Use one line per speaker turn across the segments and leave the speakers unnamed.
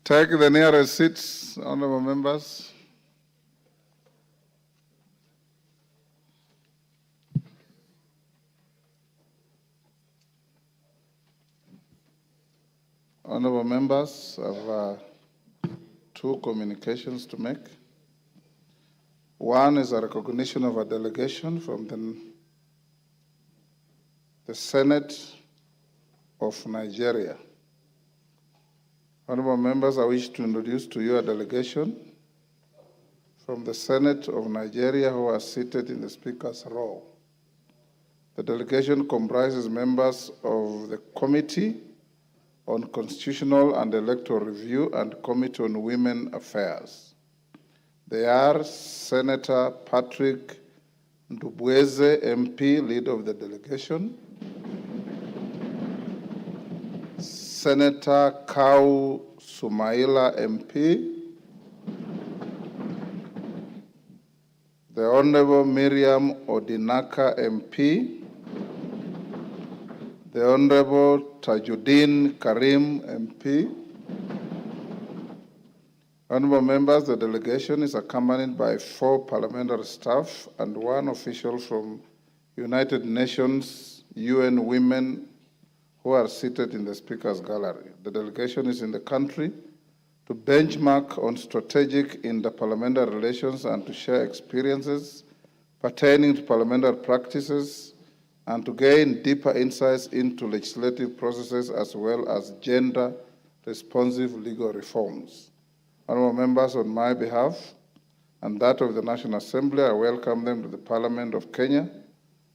Take the nearest seats, honorable members. Honorable members, I have two communications to make. One is a recognition of a delegation from the Senate of Nigeria. Honorable members, I wish to introduce to you a delegation from the Senate of Nigeria who are seated in the Speaker's row. The delegation comprises members of the Committee on Constitutional and Electoral Review and Committee on Women Affairs. They are Senator Patrick KIBWEZI, MP, leader of the delegation, Senator Kau Sumaila, MP, the Honorable Miriam Odinaka, MP, the Honorable Tajuddin Karim, MP. Honorable members, the delegation is accompanied by 4 parliamentary staff and 1 official from United Nations UN Women who are seated in the Speaker's gallery. The delegation is in the country to benchmark on strategic interparliamentary relations and to share experiences pertaining to parliamentary practices and to gain deeper insights into legislative processes as well as gender-responsive legal reforms. Honorable members, on my behalf and that of the National Assembly, I welcome them to the Parliament of Kenya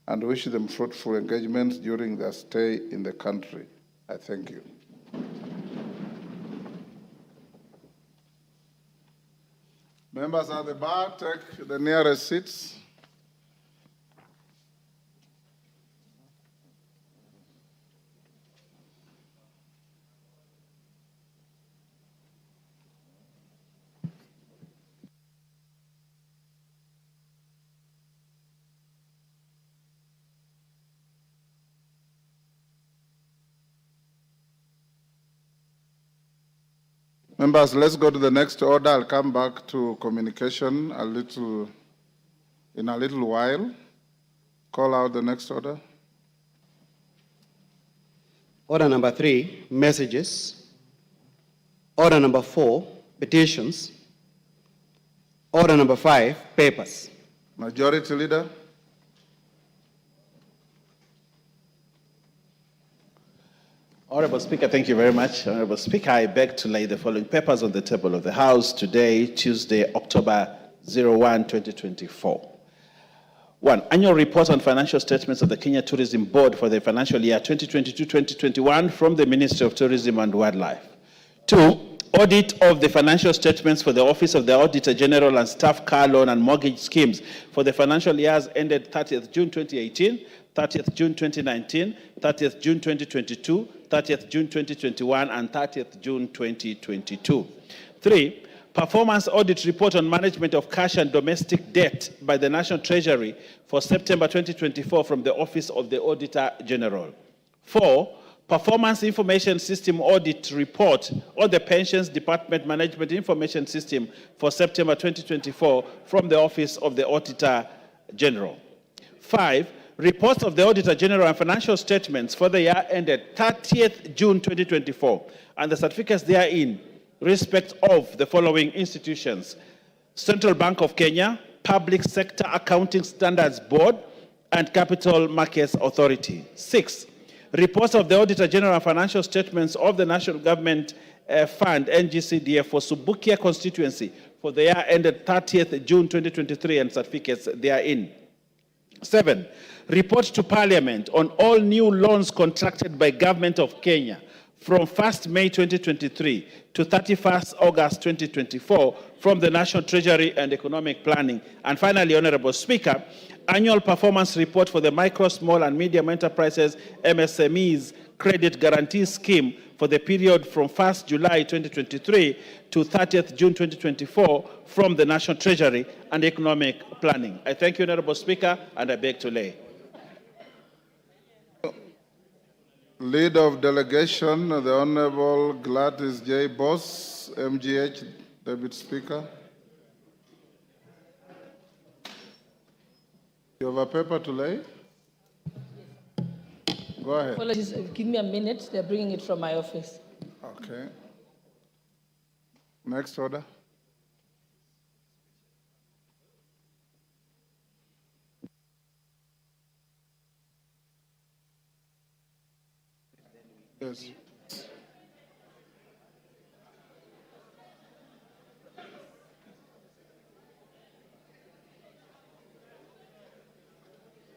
and wish them fruitful engagements during their stay in the country. I thank you. Members at the bar, take the nearest seats. Members, let's go to the next order. I'll come back to communication in a little while. Call out the next order.
Order number 3, messages. Order number 4, petitions. Order number 5, papers.
Majority Leader.
Honorable Speaker, thank you very much. Honorable Speaker, I beg to lay the following papers on the table of the House today, Tuesday, October 01, 2024. 1. Annual report on financial statements of the Kenya Tourism Board for the financial year 2022-2021 from the Ministry of Tourism and Wildlife. 2. Audit of the financial statements for the Office of the Auditor General and Staff Car Loan and Mortgage Schemes for the financial years ended 30th June 2018, 30th June 2019, 30th June 2022, 30th June 2021, and 30th June 2022. 3. Performance audit report on management of cash and domestic debt by the National Treasury for September 2024 from the Office of the Auditor General. 4. Performance Information System Audit Report on the Pensions Department Management Information System for September 2024 from the Office of the Auditor General. 5. Reports of the Auditor General and financial statements for the year ended 30th June 2024 and the certificates therein respect of the following institutions: Central Bank of Kenya, Public Sector Accounting Standards Board, and Capital Markets Authority. 6. Reports of the Auditor General and financial statements of the National Government Fund, NGCDF, for Subukia constituency for the year ended 30th June 2023 and certificates therein. 7. Report to Parliament on all new loans contracted by Government of Kenya from 1st May 2023 to 31st August 2024 from the National Treasury and Economic Planning. And finally, Honorable Speaker, annual performance report for the Micro, Small and Medium Enterprises MSMEs Credit Guarantee Scheme for the period from 1st July 2023 to 30th June 2024 from the National Treasury and Economic Planning. I thank you, Honorable Speaker, and I beg to lay.
Leader of delegation, the Honorable Gladys J. Boss, MGH, Deputy Speaker. You have a paper to lay? Go ahead.
Apologies, give me a minute. They're bringing it from my office.
Okay. Next order. Yes.